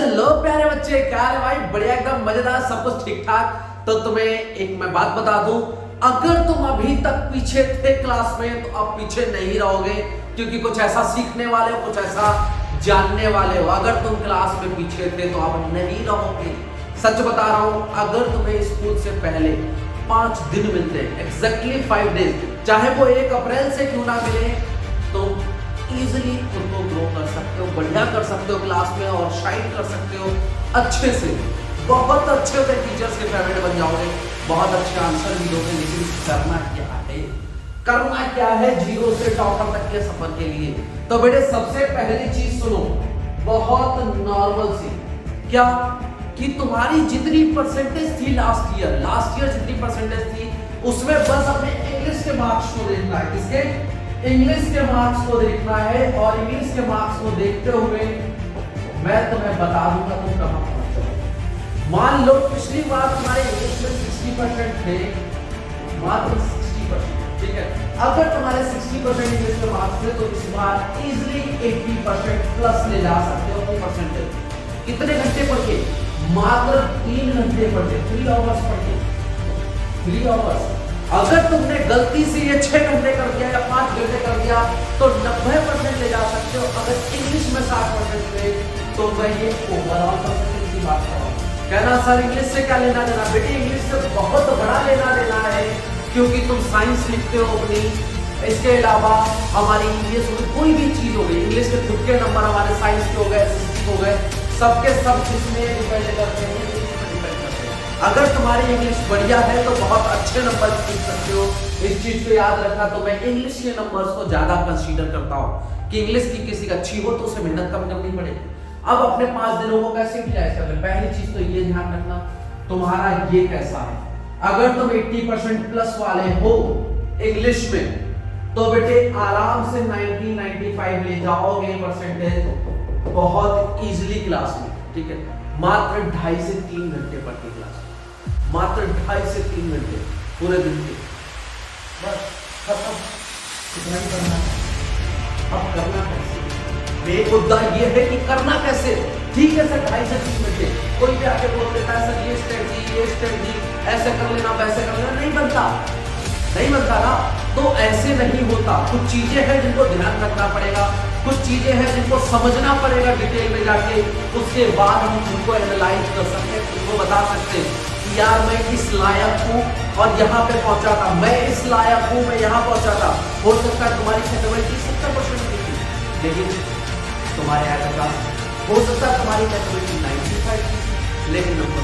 Hello प्यारे बच्चे, क्या है भाई? बढ़िया, एकदम मजेदार, सब कुछ ठीक ठाक। तो तुम्हें एक मैं बात बता दूं, अगर तुम अभी तक पीछे थे क्लास में तो अब पीछे नहीं रहोगे, क्योंकि कुछ ऐसा सीखने वाले हो, कुछ ऐसा जानने वाले हो। अगर तुम क्लास में पीछे थे तो अब नहीं रहोगे। सच बता रहा हूं, अगर तुम्हें स्कूल से पहले 5 दिन मिलते हैं, एग्जैक्टली 5 डेज, चाहे वो 1 अप्रैल से क्यों ना मिले, तो इजीली खुद को ग्रो कर सकते हो, बढ़िया कर सकते हो क्लास में और शाइन कर सकते हो अच्छे से, बहुत अच्छे से टीचर्स के फेवरेट बन जाओगे, बहुत अच्छे आंसर भी दोगे। लेकिन करना क्या है? करना क्या है जीरो से टॉपर तक के सफर के लिए? तो बेटे सबसे पहली चीज सुनो, बहुत नॉर्मल सी, क्या कि तुम्हारी जितनी परसेंटेज थी लास्ट ईयर जितनी परसेंटेज थी उसमें बस अपने इंग्लिश के मार्क्स को देखना है। किसके? इंग्लिश के मार्क्स को देखना है। और इंग्लिश के मार्क्स को देखते हुए मैं तुम्हें बता दूंगा तुम कहां पहुंचोगे। मान लो पिछली बार तुम्हारे इंग्लिश में 60% थे, मात्र 60%, ठीक है। अगर तुम्हारे 60% इंग्लिश के मार्क्स थे तो इस बार इजीली 80% प्लस ले जा सकते हो। वो परसेंटेज कितने घंटे पढ़ के? मात्र 3 घंटे पढ़ के, 3 आवर्स पढ़ के, 3 आवर्स। अगर तुमने गलती से ये 6 घंटे कर दिया या 5 घंटे कर दिया तो 90% ले जा सकते हो। अगर इंग्लिश में 60% थे तो मैं ये ओवरऑल परसेंटेज की बात कर रहा हूँ। कहना सर इंग्लिश से क्या लेना देना? बेटे इंग्लिश से बहुत बड़ा लेना देना है, क्योंकि तुम साइंस लिखते हो अपनी। इसके अलावा हमारी इंग्लिश में कोई भी चीज हो गई, इंग्लिश के खुद के नंबर हमारे साइंस के हो गए, एसएसटी हो गए, सबके सब किसमें डिपेंड करते हैं? अगर तुम्हारी इंग्लिश बढ़िया है तो बहुत अच्छे नंबर सीख सकते हो। इस चीज को याद रखना। तो मैं इंग्लिश के नंबर्स को ज्यादा कंसीडर करता हूं कि इंग्लिश की किसी का अच्छी हो तो उसे मेहनत कम करनी पड़ेगी। अब अपने 5 दिनों को कैसे यूटिलाइज कर ले? पहली चीज तो ये ध्यान रखना, तुम्हारा ये कैसा है। अगर तुम 80% प्लस वाले हो इंग्लिश में तो बेटे आराम से 90-95 ले जाओगे परसेंटेज बहुत इजीली क्लास में, ठीक है। मात्र 2.5 से 3 घंटे पढ़ते क्लास, मात्र 2.5 से 3 घंटे पूरे दिन के, बस खत्म। इतना ही करना है। अब करना कैसे? मेरा मुद्दा ये है कि करना कैसे। ठीक है सर 2.5 से 3 घंटे, कोई भी आके बोल देता है सर ये स्ट्रेटजी ऐसे कर लेना वैसे कर लेना, नहीं बनता ना। तो ऐसे नहीं होता। कुछ चीजें हैं जिनको ध्यान रखना पड़ेगा, कुछ चीजें हैं जिनको समझना पड़ेगा डिटेल में जाके, उसके बाद हम उनको एनालाइज कर सकते हैं, उनको बता सकते हैं कि यार मैं इस लायक हूँ और यहाँ पे पहुंचा था, मैं इस लायक हूँ, मैं यहाँ पहुंचा था। हो सकता है तुम्हारी कैपेबिलिटी 70% की थी, लेकिन तुम्हारे आगे क्लास हो सकता है तुम्हारी कैपेबिलिटी 95 थी, लेकिन नंबर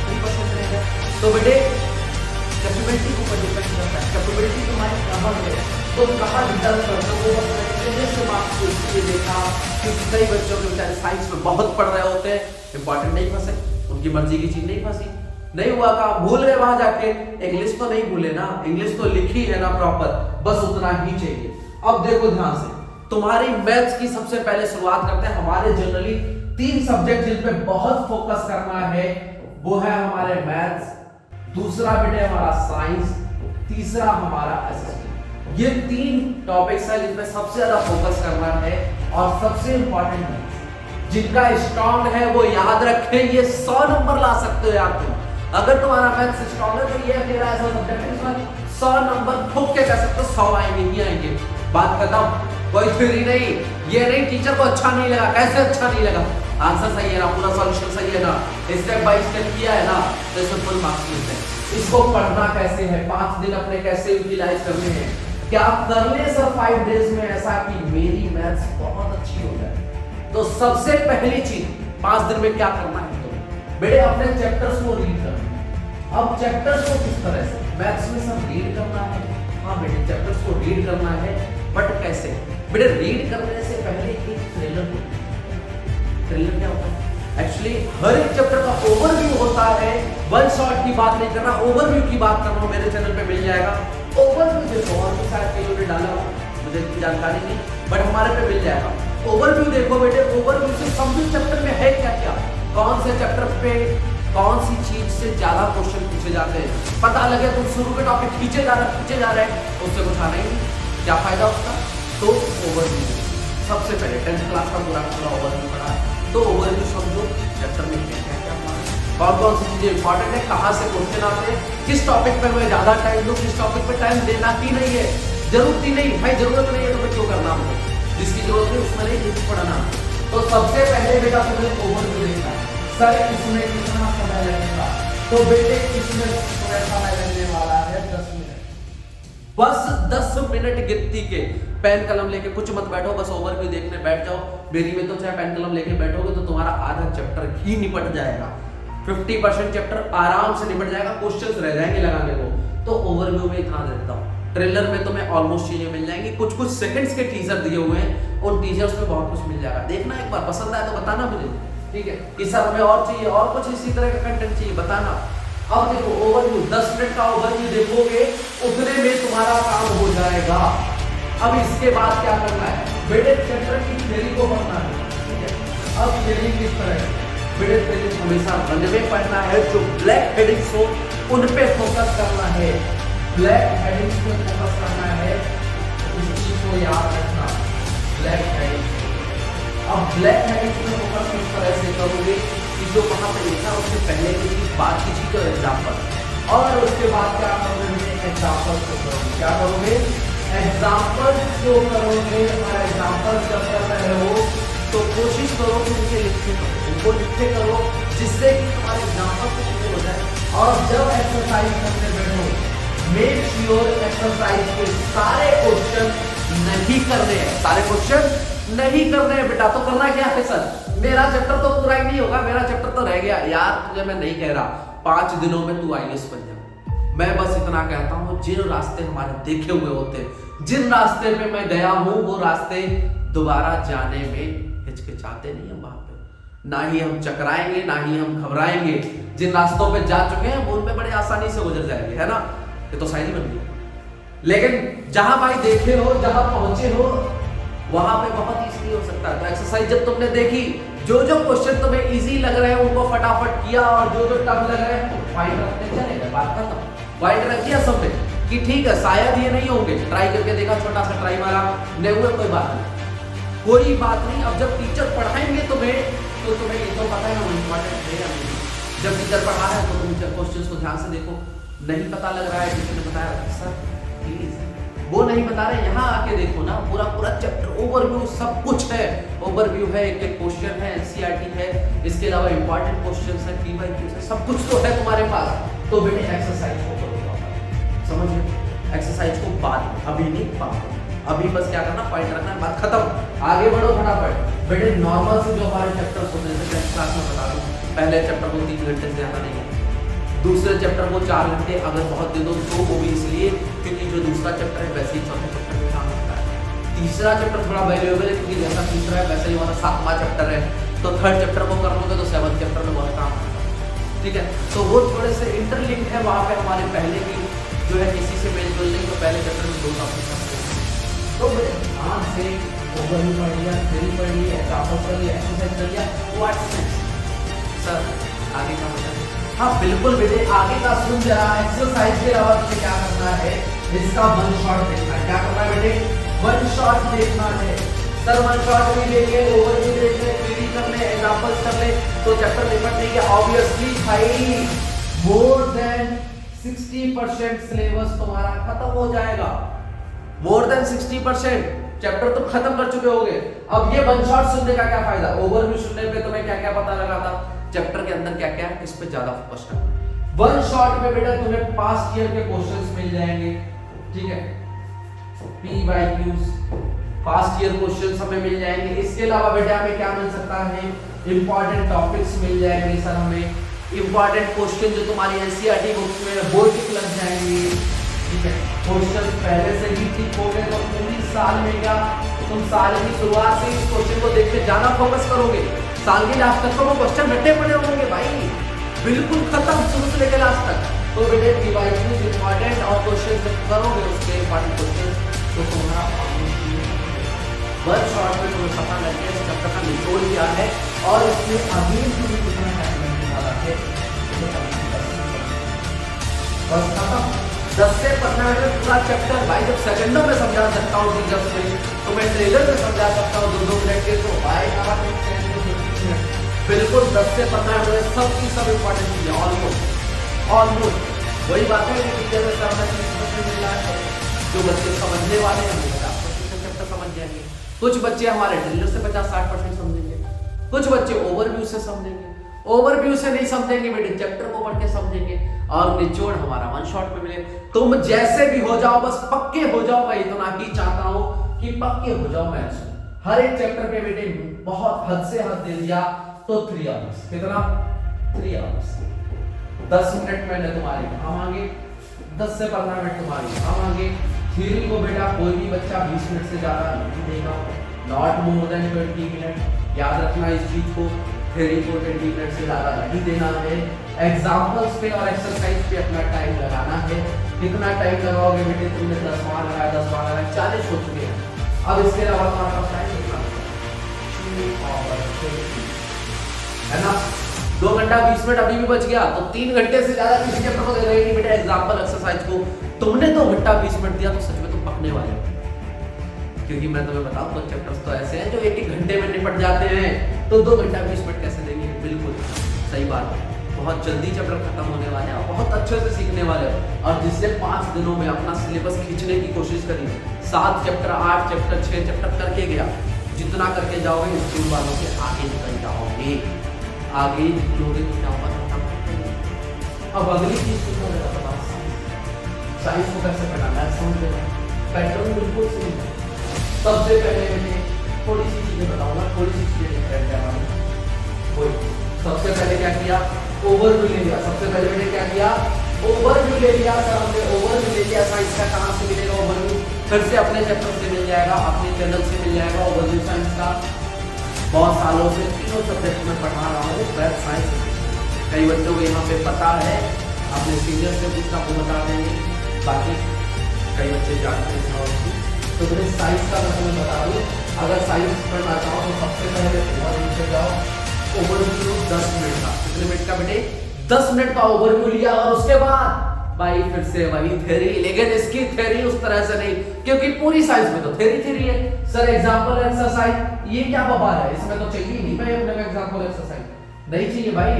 3% रहेगा। तो बेटे कैपेबिलिटी को डिपेंड करता है, कैपेबिलिटी तुम्हारी कहाँ है, तुम कहाँ रिजल्ट करते हो। वो इंग्लिश के मार्क्स को इसलिए देखा क्योंकि कई बच्चों के बेचारे साइंस में बहुत पढ़ रहे होते हैं, इंपॉर्टेंट नहीं फंसे, उनकी मर्जी की चीज नहीं फंसी, नहीं हुआ काम, भूल गए वहां जाके। इंग्लिश तो नहीं भूले ना, इंग्लिश तो लिखी है ना प्रॉपर, बस उतना ही चाहिए। अब देखो ध्यान से, तुम्हारी मैथ्स की सबसे पहले शुरुआत करते हैं। हमारे जनरली 3 सब्जेक्ट जिन पे बहुत फोकस करना है वो है हमारे मैथ्स, दूसरा बेटे हमारा साइंस, तीसरा हमारा एसएसटी। ये 3 टॉपिक्स है जिन पे सबसे ज्यादा फोकस करना है और सबसे इंपॉर्टेंट है। जिनका स्ट्रांग है वो याद रखें, ये 100 नंबर ला सकते हो यार तुम। अगर तुम्हारा मैथ्स स्ट्रांग है तो ये मेरा ऐसा सब्जेक्ट है इसमें 100 नंबर ठोक के कह सकते हो, 100 आएंगे ही आएंगे, बात खत्म। कोई थ्योरी नहीं, ये नहीं टीचर को अच्छा नहीं लगा, कैसे अच्छा नहीं लगा, आंसर सही है ना, पूरा सॉल्यूशन सही है ना, स्टेप बाय स्टेप किया है ना, तो इसमें फुल मार्क्स मिलते हैं। इसको पढ़ना कैसे है, 5 दिन अपने कैसे यूटिलाइज करने हैं, क्या कर ले सर 5 डेज में ऐसा कि मेरी मैथ्स बहुत अच्छी हो जाए। तो सबसे पहली चीज 5 दिन में क्या करना है, तो बेटे अपने चैप्टर्स को रीड करना है। अब चैप्टर्स को किस तरह से? मैथ्स में सब रीड करना है, हाँ बेटे चैप्टर्स को रीड करना है, बट कैसे? बेटे रीड करने से पहले एक ट्रेलर क्या होता है? एक्चुअली हर एक चैप्टर का ओवरव्यू होता है, वन शॉट की बात नहीं कर रहा, ओवरव्यू की बात कर रहा हूं, मेरे चैनल पे मिल जाएगा। ओवरव्यू देखो, और भी शायद कई लोगों ने डाला हो, मुझे इतनी जानकारी नहीं, बट हमारे पे मिल जाएगा। ओवरव्यू देखो बेटे, ओवरव्यू से समझो चैप्टर में है क्या क्या, कौन से चैप्टर पे कौन सी चीज से ज्यादा क्वेश्चन पूछे जाते हैं, पता लगे तुम शुरू के टॉपिक खींचे जा रहे हैं, उससे कुछ आना ही नहीं, क्या फायदा उसका? तो ओवरव्यू सबसे पहले 10th क्लास का पूरा ओवरव्यू पढ़ा है, तो ओवरव्यू समझो, चैप्टर चैप्टर में क्या क्या कौन कौन सी चीजें इंपॉर्टेंट है, कहाँ से क्वेश्चन आते हैं, किस टॉपिक पे मैं ज्यादा टाइम दूं, किस टॉपिक पे टाइम देना ही नहीं है, जरूरत ही नहीं भाई, जरूरत नहीं है तो मैं क्यों करना हो, जिसकी जरूरत नहीं उसमें नहीं पढ़ना। तो सबसे पहले बेटा तुम्हें ओवरव्यू देखना है, सर इसमें कितना समय लगेगा, तो बेटे इसमें समय लगने वाला है 10 मिनट, बस 10 मिनट गिनती के। पेन कलम लेके कुछ मत बैठो, बस ओवरव्यू देखने बैठ जाओ। मेरी में तो चाहे पेन कलम लेके बैठोगे तो तुम्हारा आधा चैप्टर ही निपट जाएगा, 50% चैप्टर आराम से निपट जाएगा, क्वेश्चंस रह जाएंगे लगाने को। तो ओवरव्यू में इतना देता हूँ, ट्रेलर में तुम्हें ऑलमोस्ट चीजें मिल जाएंगी, कुछ कुछ सेकंड्स के टीजर दिए हुए हैं, उन टीजर्स में बहुत कुछ मिल जाएगा, देखना एक बार, पसंद आए तो बताना मुझे, ठीक है कि सर हमें और चाहिए और कुछ इसी तरह का कंटेंट चाहिए, बताना। अब देखो ओवरव्यू 10 मिनट का ओवरव्यू देखोगे उतने में तुम्हारा काम हो जाएगा। अब इसके बाद क्या करना है बेटे, चैप्टर की थ्योरी को पढ़ना है, ठीक है। अब थ्योरी किस तरह है बेटे, थ्योरी हमेशा रन में पढ़ना है, जो ब्लैक हेडिंग्स हो उन पे फोकस करना है, ब्लैक हेडिंग्स पे फोकस करना है, इस चीज को याद रखना, ब्लैक हेडिंग्स। अब ब्लैक हेडिंग्स पे फोकस किस तरह से करोगे कि जो वहां पे लिखा उससे पहले की बात कीजिए तो एग्जांपल, और उसके बाद क्या करोगे, एग्जांपल को करोगे, क्या करोगे, एग्जांपल को करोगे। और एग्जांपल जब कर रहे हो तो कोशिश करो कि उनको लिखते करो, जिससे कि तुम्हारे एग्जांपल को क्लियर हो जाए। और जब एक्सरसाइज करने बैठो मेक श्योर एक्सरसाइज के सारे क्वेश्चन नहीं करने हैं, सारे क्वेश्चन नहीं करने हैं बेटा। तो करना क्या है सर, मेरा चैप्टर तो पूरा ही नहीं होगा, मेरा चैप्टर तो रह गया यार, तुझे मैं नहीं कह रहा 5 दिनों में तू आईएएस बन जा। मैं बस इतना कहता हूँ, जिन रास्ते हमारे देखे हुए होते, जिन रास्ते पे मैं गया हूँ वो रास्ते दोबारा जाने में हिचकिचाते नहीं हम, वहां पे ना ही हम चकराएंगे ना ही हम घबराएंगे। जिन रास्तों पे जा चुके हैं वो उनपे बड़े आसानी से गुजर जाएंगे, है ना, ये तो शायरी बन गई। लेकिन जहां भाई देखे हो, जहां पहुंचे हो, वहां पे बहुत इजीली हो सकता है। तो एक्सरसाइज जब तुमने देखी, जो जो क्वेश्चन तुम्हें इजी लग रहे हैं उनको फटाफट किया, और जो जो टफ लग रहे हैं तो फाइंड रखते चले गए, बात खत्म। फाइंड रख दिया सब में कि ठीक है शायद ये नहीं होंगे, ट्राई करके देखा, छोटा सा ट्राई मारा, नहीं हुआ कोई बात नहीं, कोई बात नहीं। अब जब टीचर पढ़ाएंगे तुम्हें तो तुम्हें ये तो पता है ना वो इम्पोर्टेंट है या नहीं। जब टीचर पढ़ा है तो तुम क्वेश्चंस को ध्यान से देखो, नहीं पता लग रहा है, टीचर ने बताया सर प्लीज, वो नहीं बता रहे, यहाँ आके देखो ना, पूरा पूरा चैप्टर ओवरव्यू सब कुछ है, ओवरव्यू है, एक एक क्वेश्चन है, एनसीईआरटी है, इसके अलावा इंपॉर्टेंट क्वेश्चंस है, पीवाईक्यूज है, सब कुछ तो है तुम्हारे पास। तो बेटे एक्सरसाइज को करो, समझ एक्सरसाइज को बाद, अभी नहीं बाद, अभी बस क्या करना, पॉइंट रखना, बात खत्म, आगे बढ़ो फटाफट। बेटे नॉर्मल से जो हमारे चैप्टर्स होते हैं, जैसे क्लास में बता दूं, पहले चैप्टर को 3 घंटे से ज्यादा नहीं है, दूसरे चैप्टर को 4 घंटे अगर बहुत दे दो तो वो भी इसलिए क्योंकि जो दूसरा चैप्टर है वैसे ही चौथे चैप्टर में काम होता है। तीसरा चैप्टर थोड़ा वैल्यूएबल है क्योंकि जैसा तीसरा है वैसे ही हमारा 7वां चैप्टर है, तो थर्ड चैप्टर को कर लोगे तो 7th चैप्टर में बहुत काम होता है, ठीक है। तो वो थोड़े से इंटरलिंक्ड है, वहाँ पे हमारे पहले की जो है किसी से मेल जोल नहीं, तो पहले चैप्टर में 2 टॉपिक हैं, तो मेरे ध्यान से ओवरव्यू पढ़ लिया, थ्योरी पढ़ लिया, एग्जांपल कर लिया, एक्सरसाइज कर लिया, व्हाट्स नेक्स्ट सर आगे का मतलब। हाँ बिल्कुल बेटे, आगे का सुन जरा। एक्सरसाइज के अलावा तुझे क्या करना है, इसका वन शॉट देखना है। क्या करना है बेटे, वन शॉट देखना है। सर वन शॉट भी देखे, ओवरव्यू देख ले, थ्योरी कर ले, एग्जांपल्स कर ले, तो चैप्टर निपट नहीं है ऑब्वियसली भाई। मोर देन 60% सिलेबस तुम्हारा खत्म हो जाएगा, मोर देन 60% चैप्टर तुम खत्म कर चुके होगे। अब ये वन शॉट सुनने का क्या फायदा, ओवरव्यू सुनने पे तुम्हें क्या क्या पता लगा था, चैप्टर के अंदर क्या क्या है, इस पे ज्यादा फोकस करना। वन शॉट में बेटा तुम्हें पास्ट ईयर के क्वेश्चंस मिल जाएंगे, ठीक है, पीवाईक्यूज पास्ट ईयर क्वेश्चंस हमें मिल जाएंगे। इसके अलावा बेटा हमें क्या मिल सकता है, इंपॉर्टेंट टॉपिक्स मिल जाएंगे सर, हमें इंपॉर्टेंट क्वेश्चन जो तुम्हारी एनसीईआरटी बुक्स में वो टिक लग जाएंगे, ठीक है। क्वेश्चन पहले से ही ठीक हो गए तो पूरी साल में क्या तुम साल की शुरुआत से इस क्वेश्चन को देख के ज्यादा फोकस करोगे, साल के लास्ट तक तो वो क्वेश्चन रटे पड़े होंगे भाई, बिल्कुल खत्म शुरू से लेकर लास्ट तक। तो बेटे पीवाईक्यूज इंपॉर्टेंट और क्वेश्चन जब करोगे उसके इंपॉर्टेंट क्वेश्चन तो तुम्हारा वन शॉट में तुम्हें पता लग गया इस चैप्टर का निचोड़ क्या है और इसमें अभी तुम्हें कितना टाइम लगने वाला है, बस खत्म। 10 से 15 मिनट पूरा चैप्टर भाई जब सेकंडों में समझा सकता हूँ टीचर्स में, तो मैं ट्रेलर में समझा सकता हूँ 2-2 मिनट के, तो भाई बिल्कुल 10 से 15 मिनट में सबकी सब इंपॉर्टेंट चीजें ऑलमोस्ट वही बात है कि टीचर में सर 30% मिल रहा है, जो बच्चे समझने वाले हैं वो 50% चैप्टर समझ जाएंगे, कुछ बच्चे हमारे ड्रिलर से 50-60% समझेंगे, कुछ बच्चे ओवरव्यू से समझेंगे, ओवरव्यू से नहीं समझेंगे बेटे चैप्टर को पढ़ के समझेंगे, और निचोड़ हमारा वन शॉट में मिले। तुम जैसे भी हो जाओ बस पक्के हो जाओ, मैं इतना ही चाहता हूं कि पक्के हो जाओ मैथ्स में। हर एक चैप्टर पे बेटे बहुत हद से हद दे दिया तो 3 आवर्स, कितना 3 आवर्स, 10 मिनट मैंने तुम्हारे काम आगे, 10 से 15 मिनट तुम्हारे काम आगे। थ्योरी को बेटा कोई भी बच्चा 20 मिनट से ज्यादा नहीं देगा, नॉट मोर देन 20 मिनट, याद रखना इस चीज को। थ्योरी को 20 मिनट से ज्यादा नहीं देना है, एग्जाम्पल्स पे और एक्सरसाइज पे अपना टाइम लगाना है। कितना टाइम लगाओगे बेटे, तुमने 10 बार लगाया 10 बार लगाया 40 हो चुके हैं, अब इसके अलावा तुम्हारे पास टाइम है ना, 2 घंटा 20 मिनट अभी भी बच गया तो 3 घंटे से ज्यादा किसी चैप्टर को दे रहे नहीं बेटा एग्जाम्पल एक्सरसाइज को। तुमने 2 घंटा 20 मिनट दिया तो सच में तुम पकने वाले हो, क्योंकि मैं तुम्हें बताऊं कुछ चैप्टर्स तो ऐसे हैं जो 1-1 घंटे में निपट जाते हैं, तो 2 घंटा 20 मिनट कैसे देंगे। बिल्कुल सही बात है, बहुत जल्दी चैप्टर खत्म होने वाले हैं और बहुत अच्छे से सीखने वाले हो। और जिसने 5 दिनों में अपना सिलेबस खींचने की कोशिश करी, 7 चैप्टर 8 चैप्टर 6 चैप्टर करके गया, जितना करके जाओगे स्कूल वालों से आगे निकल जाओगे, आगे निकलोगे तो क्या होगा। अब अगली चीज साइंस को कैसे पढ़ाना है समझ लेना, पैटर्न बिल्कुल सेम है। सबसे पहले मैंने थोड़ी सी चीजें बताऊंगा, थोड़ी सी चीजें डिफरेंट है हमारी। सबसे पहले क्या किया, ओवरव्यू ले लिया। सबसे पहले मैंने क्या किया, ओवरव्यू ले लिया। सर हमने ओवरव्यू ले लिया, साइंस का कहां से मिलेगा ओवरव्यू, फिर से अपने चैप्टर से मिल जाएगा, अपने चैनल से मिल जाएगा ओवरव्यू साइंस का। बहुत सालों से तीनों सब्जेक्ट में पढ़ा रहा हूँ मैथ साइंस। कई बच्चों को यहाँ पे पता है, अपने सीनियर से पूछना वो बता देंगे, बाकी कई बच्चे जानते हैं। तो मेरे साइंस का मैं तुम्हें बता दूँ, अगर साइंस पढ़ना चाहो तो सबसे पहले ओवरव्यू से जाओ। ओवरव्यू 10 मिनट का, कितने मिनट का बेटे 10 मिनट का ओवरव्यू लिया, और उसके बाद भाई फिर से वही थ्योरी, लेकिन इसकी थ्योरी उस तरह से नहीं, क्योंकि पूरी साइंस में तो थ्योरी है। सर एग्जांपल एक्सरसाइज ये क्या बवाल है, इसमें तो चाहिए नहीं भाई अपने को एग्जांपल एक्सरसाइज, नहीं चाहिए भाई,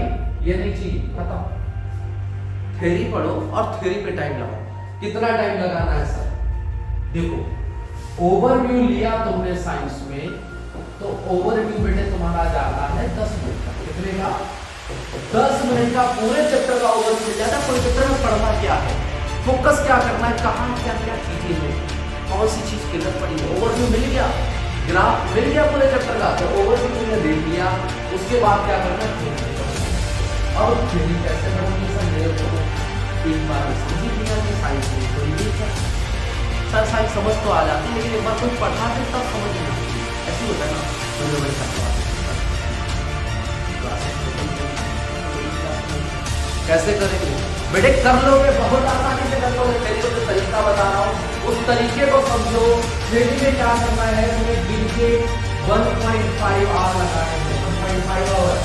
ये नहीं चाहिए, खत्म। थ्योरी पढ़ो और थ्योरी पे टाइम लगाओ। कितना टाइम लगाना है सर, देखो ओवरव्यू लिया तुमने साइंस में, तो ओवरव्यू बेटे तुम्हारा जाता है 10 मिनट का, कितने का 10 मिनट का पूरे चैप्टर का ओवरव्यू मिल जाता है। पूरे चैप्टर में पढ़ना क्या है, फोकस क्या करना है, कहाँ क्या क्या चीजें हैं, कौन सी चीज किधर पड़ी है, ओवरव्यू मिल गया, ग्राफ मिल गया पूरे चैप्टर का, तो ओवरव्यू तुमने देख लिया। उसके बाद क्या करना है, अब थ्योरी कैसे पढ़ोगे सर, मेरे को एक बार समझ लिया कि साइंस में थोड़ी देर है सर, साइंस समझ तो आ जाती है, लेकिन एक बार कोई पढ़ा दे तब समझ नहीं आती, ऐसी होता है ना। कैसे करेंगे बेटे, कर लोगे बहुत आसानी से कर लोगे। तेरे को जो तरीका बता रहा हूँ उस तरीके को समझो। थ्योरी में क्या करना है, तुम्हें दिन के 1.5 आवर लगाने हैं, 1.5 आवर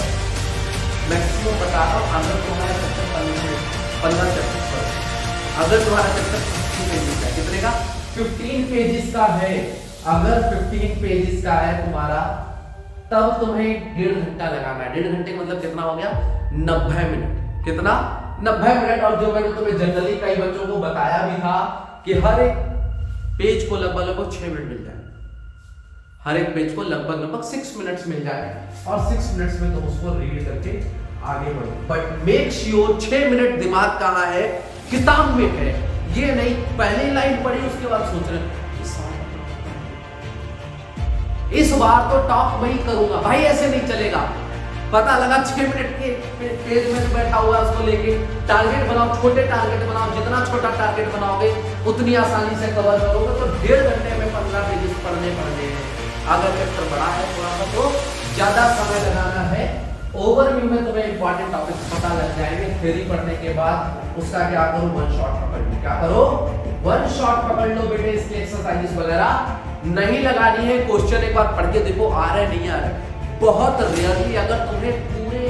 मैक्सिमम बता रहा हूँ। अगर तुम्हारा चैप्टर 15 चैप्टर, अगर तुम्हारा चैप्टर 15 पेजेस का, कितने का 15 पेजेस का है, अगर 15 पेजेस का है तुम्हारा, तब तुम्हें 1.5 घंटा लगाना है। 1.5 घंटे मतलब कितना हो गया 90 मिनट, कितना 90 मिनट। और जो मैंने तुम्हें जनरली कई बच्चों को बताया भी था कि हर एक पेज को लगभग 6 मिनट मिल जाए, हर एक पेज को लगभग 6 मिनट्स मिल जाए, और 6 मिनट्स में तुम उसको रीड करके आगे बढ़ो। बट मेक श्योर 6 मिनट दिमाग कहाँ है, किताब में है, ये नहीं पहली लाइन पढ़ी उसके बाद सोच रहे इस बार तो टॉप वही करूंगा, भाई ऐसे नहीं चलेगा। पता लगा 6 मिनट के पेज में बैठा हुआ उसको लेके टारगेट बनाओ, छोटे टारगेट बनाओ, जितना छोटा टारगेट बनाओगे उतनी आसानी से कवर करोगे। तो 1.5 घंटे में 15 पेजेस पढ़ने हैं। अगर चैप्टर बड़ा है थोड़ा सा तो ज्यादा समय लगाना है। ओवरव्यू में तुम्हें इंपॉर्टेंट टॉपिक्स पता लग जाएंगे। थ्योरी पढ़ने के बाद उसका क्या करो, वन शॉट पकड़ लो। क्या करो, वन शॉट पकड़ लो बेटे। इसकी एक्सरसाइजेस वगैरह नहीं लगानी है। क्वेश्चन एक बार पढ़ के देखो आ रहे नहीं आ रहे। बहुत रेयरली अगर तुम्हें पूरे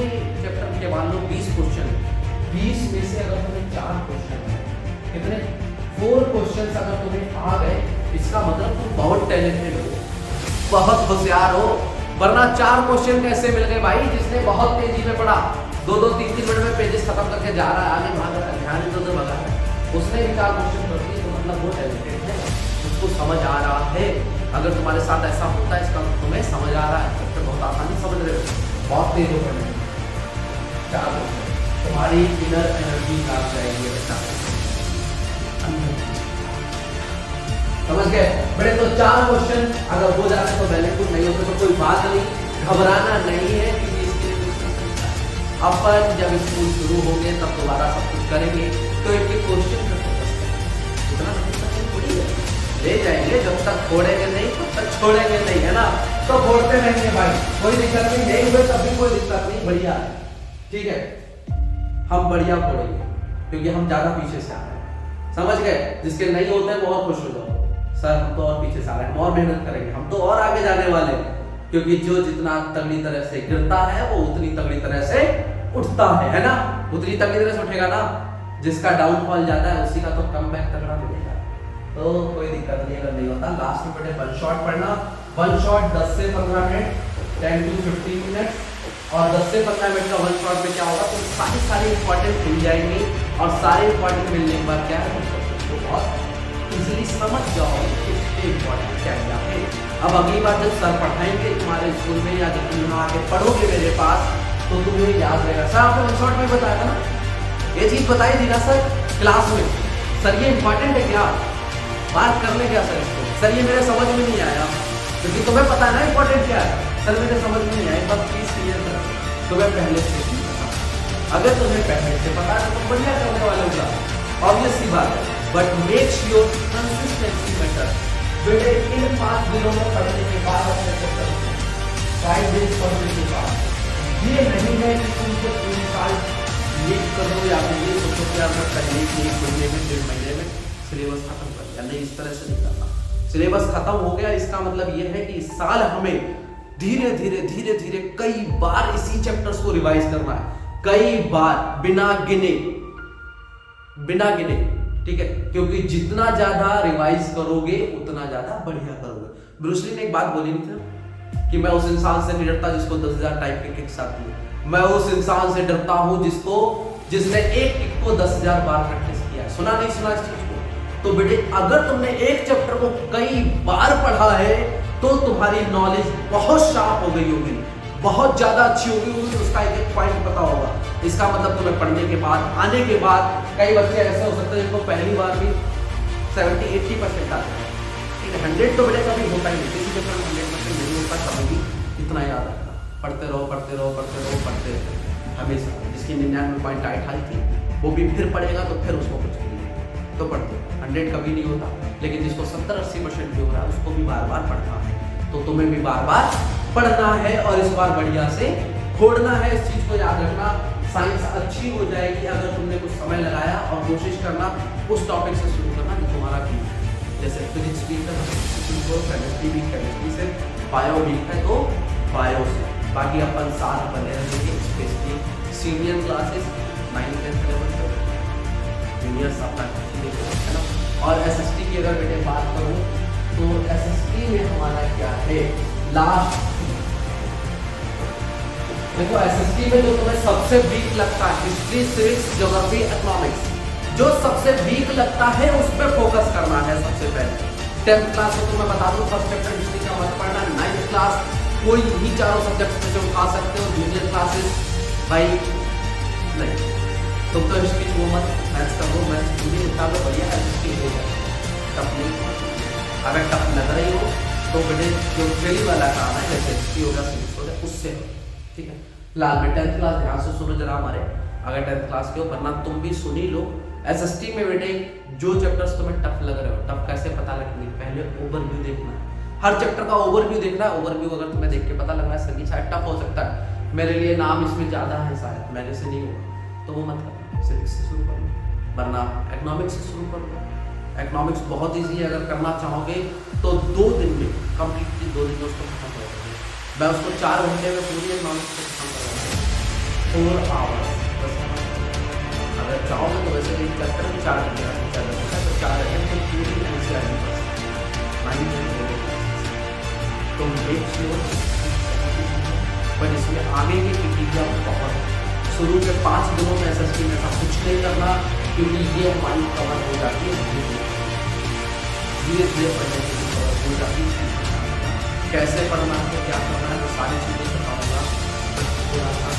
चैप्टर के मान लो 20 क्वेश्चन, 20 में से अगर तुम्हें 4 क्वेश्चन, कितने 4 क्वेश्चन अगर तुम्हें आ गए, इसका मतलब तुम बहुत टैलेंटेड हो, बहुत होशियार हो। वरना 4 क्वेश्चन कैसे मिल गए भाई? जिसने बहुत तेजी में पढ़ा, 2-2, 3-3 मिनट में पेजेस खत्म करके जा रहा है, आगे भाग रहा है, ध्यान तो भगा है, उसने भी 4 क्वेश्चन कर दिए, तो मतलब वो टैलेंटेड है, उसको समझ आ रहा है। अगर तुम्हारे साथ ऐसा होता है, इसका तुम्हें समझ आ रहा है, तो बहुत आसानी समझ रहे हो, बहुत तेज हो पढ़ने। 4 क्वेश्चन तुम्हारी इनर एनर्जी लाग जाएगी बेटा, समझ गए बड़े? तो 4 क्वेश्चन अगर हो जाते तो वेरी गुड, नहीं होते तो कोई बात नहीं, घबराना नहीं है, क्योंकि इसके लिए अपन जब स्कूल शुरू होंगे तब दोबारा सब कुछ करेंगे, तो एक क्वेश्चन ले जाएंगे, जब तक छोड़ेंगे नहीं तब तक छोड़ेंगे नहीं, है ना? तो छोड़ते रहेंगे भाई, कोई दिक्कत नहीं हुए तब भी कोई दिक्कत नहीं, बढ़िया है, ठीक है? हम बढ़िया पढ़ेंगे क्योंकि हम ज्यादा पीछे से आ रहे हैं, समझ गए? जिसके नहीं होते वो और खुश हो जाओ, सर हम तो और पीछे से आ रहे हैं, हम और मेहनत करेंगे, हम तो और आगे जाने वाले हैं, क्योंकि जो जितना तगड़ी तरह से गिरता है वो उतनी तगड़ी तरह से उठता है ना? उतनी तगड़ी तरह से उठेगा ना, जिसका डाउनफॉल ज्यादा है उसी का तो कमबैक तगड़ा मिलेगा, तो कोई दिक्कत नहीं अगर नहीं होता। लास्ट में बेटे वन शॉट पढ़ना, वन शॉट 10 से 15 मिनट, 10 to 15 मिनट, और 10 से 15 मिनट का वन शॉट में क्या होगा, तो सारी इंपॉर्टेंट मिल जाएंगी, और सारे इंपॉर्टेंट मिलने के बाद क्या है, तो बहुत इजीली समझ जाओ इसके इंपॉर्टेंट क्या क्या है। अब अगली बार जब सर पढ़ाएंगे तुम्हारे स्कूल में, या जब तुम यहाँ आके पढ़ोगे मेरे पास, तो तुम्हें याद रहेगा, सर आपने वन शॉट में बताया था ना, ये चीज बताई थी ना सर क्लास में, सर ये इंपॉर्टेंट है क्या, बात कर ले क्या सर इसको, सर ये मेरे समझ में नहीं आया, क्योंकि तुम्हें पता है ना इंपॉर्टेंट क्या है, सर मेरे समझ में नहीं आया, बस प्लीज क्लियर कर, तुम्हें पहले से नहीं पता, अगर तुम्हें पहले से पता है तो बढ़िया करने वाले होगा, ऑब्वियस सी बात है, but make sure consistency matter. बेटे इन 5 दिनों में पढ़ने के बाद, अपने चैप्टर 5 दिन पढ़ने के बाद, ये नहीं है कि तुम जो 3 साल लीक कर दो, या फिर ये सोचो कि आपने पहले ही 1 महीने में 1.5 महीने में सिलेबस खत्म कर लिया, नहीं, इस तरह से नहीं करना। सिलेबस खत्म हो गया, इसका मतलब ये है कि इस साल हमें धीरे धीरे कई बार इसी चैप्टर्स को रिवाइज करना है, कई बार, बिना गिने, ठीक है? क्योंकि जितना ज्यादा रिवाइज करोगे उतना ज्यादा बढ़िया करोगे। ब्रूस ली ने एक बात बोली नहीं था कि मैं उस इंसान से नहीं डरता जिसको 10,000 टाइप के किक्स आती है, मैं उस इंसान से डरता हूं जिसने एक किक को 10,000 बार प्रैक्टिस किया है। सुना नहीं सुना इस चीज को? तो बेटे अगर तुमने एक चैप्टर को कई बार पढ़ा है तो तुम्हारी नॉलेज बहुत शार्प हो गई होगी, बहुत ज्यादा अच्छी होगी, उसका एक पॉइंट पता होगा। इसका मतलब तुम्हें पढ़ने के बाद, आने के बाद, कई बच्चे ऐसे हो सकते हैं जिनको पहली बार भी 70-80% आते हैं, 100 तो बेटे कभी होता ही नहीं, किसी चैप्टर में 100% नहीं होता, कभी भी इतना याद रखना, पढ़ते रहो हमेशा। जिसकी 99.88 थी वो भी फिर पढ़ेगा तो फिर उसको कुछ नहीं, तो पढ़ते 100 कभी नहीं होता, लेकिन जिसको 70-80% भी हो रहा है उसको भी बार बार पढ़ना है, तो तुम्हें भी बार बार पढ़ना है, और इस बार बढ़िया से खोड़ना है, इस चीज को याद रखना। साइंस अच्छी हो जाएगी अगर तुमने कुछ समय लगाया, और कोशिश करना उस टॉपिक से शुरू करना जो तुम्हारा वीक है, जैसे फिजिक्स वीक है तो केमिस्ट्री वीक, केमिस्ट्री से, बायो वीक है तो बायो से, बाकी अपन साथ बने रहेंगे, specially senior classes 9th 10th level पर, जूनियर्स अपना है ना। और एसएसटी की अगर बेटे बात करूं तो एसएसटी में हमारा क्या है, लास्ट देखो एसएसटी में जो तुम्हें सबसे वीक लगता है, हिस्ट्री, सिविक्स, ज्योग्राफी, इकोनॉमिक्स, जो सबसे वीक लगता है उस पर फोकस करना है सबसे पहले। 10th क्लास में तुम्हें बता दूं, फर्स्ट चैप्टर हिस्ट्री का मत पढ़ना, 9th क्लास कोई भी चारों सब्जेक्ट्स में से उठा सकते हो, जूनियर क्लासेस भाई नहीं, तुम तो हिस्ट्री को मत, मैथ्स कर दो, मैथ्स पूरी उठा लो, बढ़िया एसएसटी हो जाए, टफ नहीं। अगर टफ लग रही हो तो बेटे जो थ्योरी वाला काम है, जैसे हिस्ट्री हो गया, सिविक्स हो गया, उससे ठीक है। लाल में 10th क्लास ध्यान से सुनो जरा हमारे, अगर 10th क्लास के हो, वरना तुम भी सुनी लो। एसएसटी में बेटे जो चैप्टर्स तुम्हें टफ लग रहे हो, टफ कैसे पता लगेंगे, पहले ओवरव्यू देखना है, हर चैप्टर का ओवरव्यू देखना है। ओवरव्यू अगर तुम्हें देख के पता लग रहा है सर ये शायद टफ हो सकता है, मेरे लिए नाम इसमें ज्यादा है, शायद मेरे से नहीं होगा, तो वो मत करना, सिविक्स से शुरू कर लो, वरना इकोनॉमिक्स से शुरू कर लो। इकोनॉमिक्स बहुत ईजी है, अगर करना चाहोगे तो 2 दिन में कंप्लीटली, 2 दिन में उसको खत्म कर दोगे। मैं उसको 4 घंटे में पूरी इकोनॉमिक्स को खत्म कर दूँगा, 4 आवर्स बस। अगर चाहोगे तो वैसे एक चैप्टर में 4 घंटे का चल रहा है, तो 4 घंटे में पूरी एनसीईआरटी बस 9 तो मेक श्योर बट इसमें आगे की प्रक्रिया बहुत है। शुरू के 5 दिनों में एसएसटी में ऐसा कुछ नहीं करना, क्योंकि ये हमारी कवर हो जाती है धीरे धीरे पढ़ने की कवर हो जाती है। कैसे पढ़ना है, क्या करना है, वो सारी चीज़ें बताऊँगा। थोड़ा सा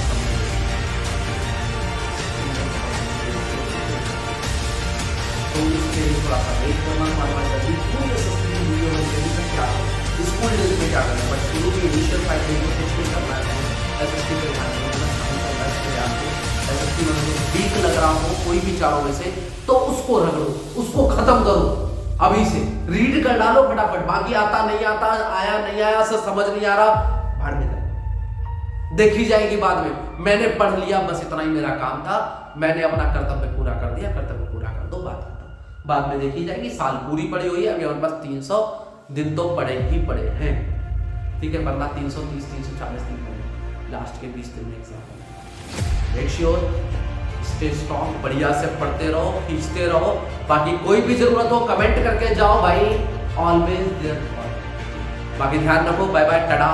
तो उसके लिए थोड़ा सा वेट करना हमारे जल्दी पूरी एसएसटी वीडियो में जल्दी से क्या स्कूल डेज में क्या करना है, बट शुरू में इनिशियल 5 डेज में कुछ नहीं करना है। एसएसटी पे ध्यान देना, एसएसटी में वीक लग रहा हो कोई भी चारों में से तो उसको रगड़ो, उसको खत्म करो अभी से, रीड कर डालो फटाफट। बाकी आता नहीं आता, आया नहीं आया, सब समझ नहीं आ रहा, भाड़ में देखी जाएगी बाद में। मैंने पढ़ लिया, बस इतना ही मेरा काम था, मैंने अपना कर्तव्य पूरा कर दिया, कर्तव्य पूरा कर दो, बात खत्म। बाद में देखी जाएगी। साल पूरी पड़ी हुई है, अभी हमारे पास 300 दिन तो पड़े ही पड़े हैं, ठीक है, वरना 330 340 दिन पड़े, लास्ट के 20 दिन में exam. Make sure stay strong, बढ़िया से पढ़ते रहो, खींचते रहो। बाकी कोई भी जरूरत हो कमेंट करके जाओ भाई, ऑलवेज देयर। बाकी ध्यान रखो, बाय बाय, टाटा।